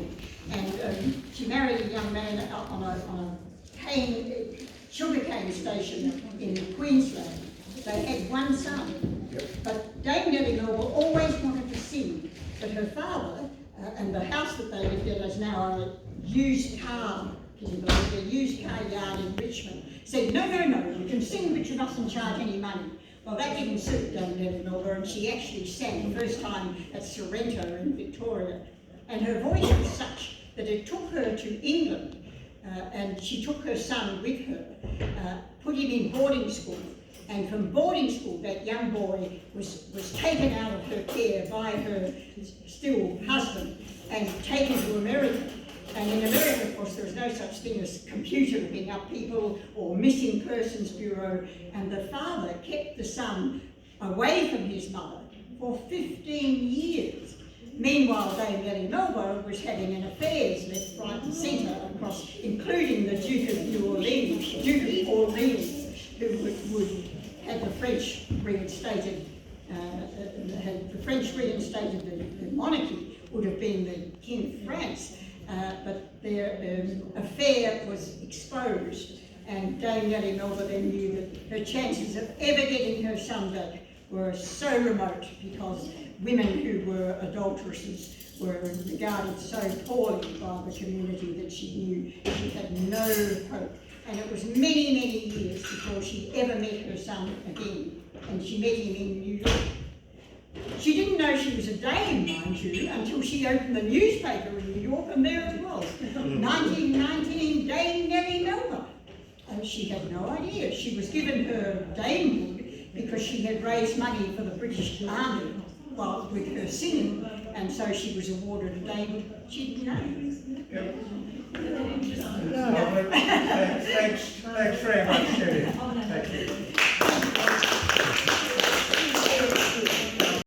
Balwyn, and she married a young man on a sugarcane station in Queensland. They had one son, but Dame Nellie Melba always wanted to sing, but her father, and the house that they lived in is now a used car, a used car yard in Richmond, said, no, you can sing, but you mustn't charge any money. Well, that didn't suit Dame Nellie Melba, and she actually sang the first time at Sorrento in Victoria. And her voice was such that it took her to England, and she took her son with her, put him in boarding school, and from boarding school that young boy was taken out of her care by her still husband and taken to America. And in America, of course, there was no such thing as computer looking up people or missing persons bureau, and the father kept the son away from his mother for 15 years. Meanwhile, Dame Nellie Melba was having an affairs left, right and centre across, including the Duke of New Orleans, who would had the French reinstated, the monarchy, would have been the King of France. But their affair was exposed, and Dame Nellie Melba then knew that her chances of ever getting her son back were so remote, because women who were adulteresses were regarded so poorly by the community that she knew she had no hope. And it was many, many years before she ever met her son again, and she met him in New York. She didn't know she was a dame, mind you, until she opened the newspaper in New York, and there it was, 1919, Dame Nellie Melba. And she had no idea. She was given her damehood because she had raised money for the British Army with her singing, and so she was awarded a damehood. She didn't know. Yep. Thanks very much, Gillian. Thank you.